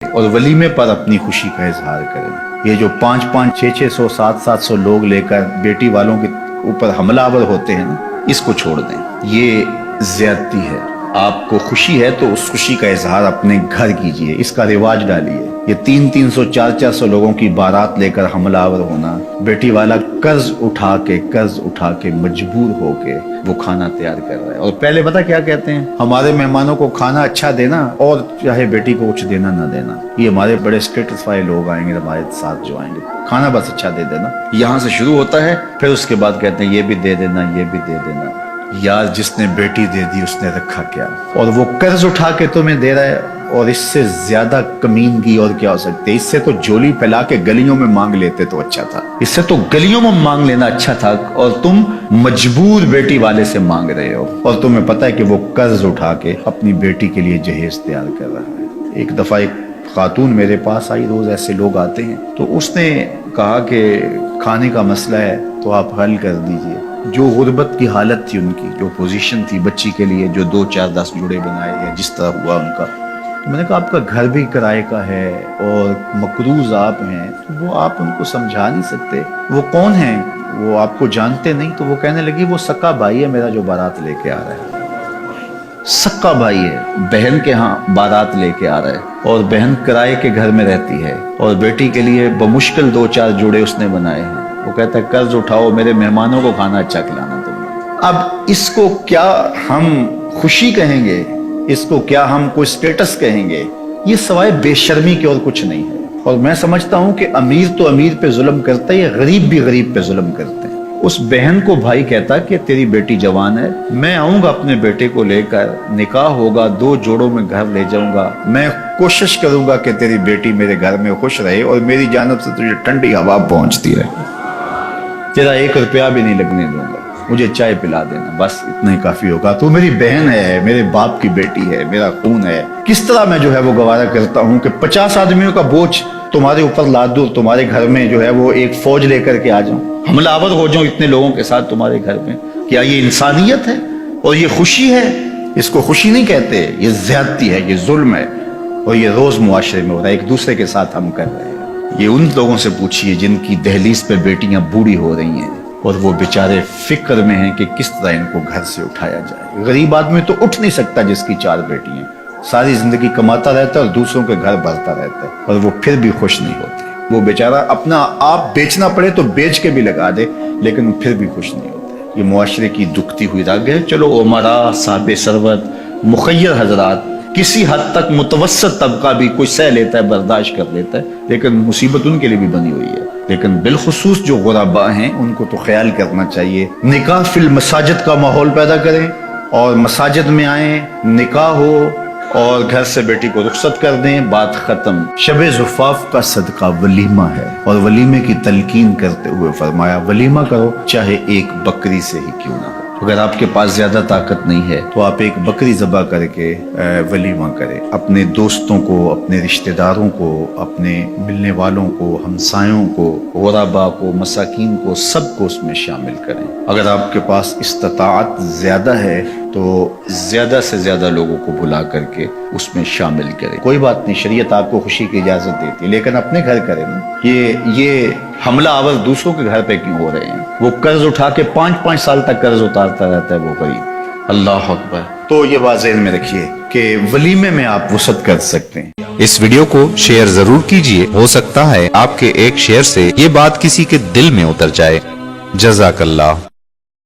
اور ولیمے پر اپنی خوشی کا اظہار کریں۔ یہ جو 500 600 700 لوگ لے کر بیٹی والوں کے اوپر حملہ آور ہوتے ہیں نا، اس کو چھوڑ دیں، یہ زیادتی ہے۔ آپ کو خوشی ہے تو اس خوشی کا اظہار اپنے گھر کیجئے، اس کا رواج ڈالیے۔ یہ 300 400 لوگوں کی بارات لے کر حملہ آور ہونا، بیٹی والا قرض اٹھا کے مجبور ہو کے وہ کھانا تیار کر رہا ہے، اور پہلے پتہ کیا کہتے ہیں؟ ہمارے مہمانوں کو کھانا اچھا دینا اور چاہے بیٹی کو کچھ دینا نہ دینا، یہ ہمارے بڑے سٹیٹسفائی لوگ آئیں گے ہمارے ساتھ جو آئیں گے، کھانا بس اچھا دے دینا، یہاں سے شروع ہوتا ہے، پھر اس کے بعد کہتے ہیں یہ بھی دے دینا، یہ بھی دے دینا۔ یار جس نے بیٹی دے دی اس نے رکھا کیا؟ اور وہ قرض اٹھا کے تمہیں دے رہا ہے، اور اس سے زیادہ کمینگی اور کیا ہو سکتے؟ اس سے تو جولی پھیلا کے گلیوں میں مانگ لیتے تو اچھا تھا، اس سے تو گلیوں میں مانگ لینا اچھا تھا، اور تم مجبور بیٹی والے سے مانگ رہے ہو، اور تمہیں پتہ ہے کہ وہ قرض اٹھا کے اپنی بیٹی کے لیے جہیز تیار کر رہا ہے۔ ایک دفعہ ایک خاتون میرے پاس آئی، روز ایسے لوگ آتے ہیں، تو اس نے کہا کہ کھانے کا مسئلہ ہے تو آپ حل کر دیجئے۔ جو غربت کی حالت تھی ان کی، جو پوزیشن تھی بچی کے لیے، جو 2 4 10 جوڑے بنائے یا جس طرح ہوا ان کا، تو میں نے کہا آپ کا گھر بھی کرائے کا ہے اور مقروض آپ ہیں، تو وہ آپ ان کو سمجھا نہیں سکتے؟ وہ کون ہیں؟ وہ آپ کو جانتے نہیں؟ تو وہ کہنے لگی وہ سکا بھائی ہے میرا جو بارات لے کے آ رہا ہے، سکا بھائی ہے، بہن کے ہاں بارات لے کے آ رہا ہے، اور بہن کرائے کے گھر میں رہتی ہے، اور بیٹی کے لیے بمشکل 2 4 جوڑے اس نے بنائے ہیں۔ وہ کہتا ہے قرض اٹھاؤ، میرے مہمانوں کو کھانا اچھا کھلانا تم نے۔ اب اس کو کیا ہم خوشی کہیں گے؟ اس کو کیا ہم کوئی سٹیٹس کہیں گے؟ یہ سوائے بے شرمی کے اور کچھ نہیں ہے۔ اور میں سمجھتا ہوں کہ امیر تو امیر پہ ظلم کرتا ہے، غریب بھی غریب پہ ظلم کرتے ہیں۔ اس بہن کو بھائی کہتا کہ تیری بیٹی جوان ہے، میں آؤں گا اپنے بیٹے کو لے کر، نکاح ہوگا، 2 جوڑوں میں گھر لے جاؤں گا، میں کوشش کروں گا کہ تیری بیٹی میرے گھر میں خوش رہے اور میری جانب سے تجھے ٹھنڈی ہوا پہنچتی رہے، تیرا 1 روپیہ بھی نہیں لگنے دوں گا، مجھے چائے پلا دینا، بس اتنا ہی کافی ہوگا، تو میری بہن ہے، میرے باپ کی بیٹی ہے، میرا خون ہے۔ کس طرح میں جو ہے وہ گوارا کرتا ہوں کہ 50 آدمیوں کا بوجھ تمہارے اوپر لاد دوں، تمہارے گھر میں جو ہے وہ ایک فوج لے کر کے آ جاؤں، حملہ آور ہو جاؤں اتنے لوگوں کے ساتھ تمہارے گھر میں؟ کیا یہ انسانیت ہے؟ اور یہ خوشی ہے؟ اس کو خوشی نہیں کہتے، یہ زیادتی ہے، یہ ظلم ہے، اور یہ روز معاشرے میں ہو رہا ہے، ایک دوسرے کے ساتھ ہم کر رہے ہیں۔ یہ ان لوگوں سے پوچھئے جن کی دہلیز پہ بیٹیاں بوڑھی ہو رہی ہیں اور وہ بیچارے فکر میں ہیں کہ کس طرح ان کو گھر سے اٹھایا جائے۔ غریب آدمی تو اٹھ نہیں سکتا جس کی 4 بیٹیاں، ساری زندگی کماتا رہتا ہے اور دوسروں کے گھر بھرتا رہتا ہے، اور وہ پھر بھی خوش نہیں ہوتے۔ وہ بیچارہ اپنا آپ بیچنا پڑے تو بیچ کے بھی لگا دے، لیکن پھر بھی خوش نہیں ہوتے۔ یہ معاشرے کی دکھتی ہوئی رگ ہے۔ چلو عمراء، صاحب ثروت، مخیر حضرات، کسی حد تک متوسط طبقہ بھی کوئی سہ لیتا ہے، برداشت کر لیتا ہے، لیکن مصیبت ان کے لیے بھی بنی ہوئی ہے۔ لیکن بالخصوص جو غرباء ہیں ان کو تو خیال کرنا چاہیے، نکاح فی المساجد کا ماحول پیدا کریں، اور مساجد میں آئیں، نکاح ہو، اور گھر سے بیٹی کو رخصت کر دیں، بات ختم۔ شب زفاف کا صدقہ ولیمہ ہے، اور ولیمے کی تلقین کرتے ہوئے فرمایا ولیمہ کرو چاہے 1 بکری سے ہی کیوں نہ ہو۔ اگر آپ کے پاس زیادہ طاقت نہیں ہے تو آپ 1 بکری ذبح کر کے ولیمہ کریں، اپنے دوستوں کو، اپنے رشتہ داروں کو، اپنے ملنے والوں کو، ہمسایوں کو، غرباء کو، مساکین کو، سب کو اس میں شامل کریں۔ اگر آپ کے پاس استطاعت زیادہ ہے تو زیادہ سے زیادہ لوگوں کو بلا کر کے اس میں شامل کریں۔ کوئی بات نہیں، شریعت آپ کو خوشی کی اجازت دیتی ہے، لیکن اپنے گھر کریں نا۔ یہ حملہ آور دوسروں کے گھر پہ کیوں ہو رہے ہیں؟ وہ قرض اٹھا کے 5 سال تک قرض اتارتا رہتا ہے وہ غریب۔ اللہ اکبر۔ تو یہ بات ذہن میں رکھیے کہ ولیمے میں آپ وسعت کر سکتے ہیں۔ اس ویڈیو کو شیئر ضرور کیجئے، ہو سکتا ہے آپ کے ایک شیئر سے یہ بات کسی کے دل میں اتر جائے۔ جزاک اللہ۔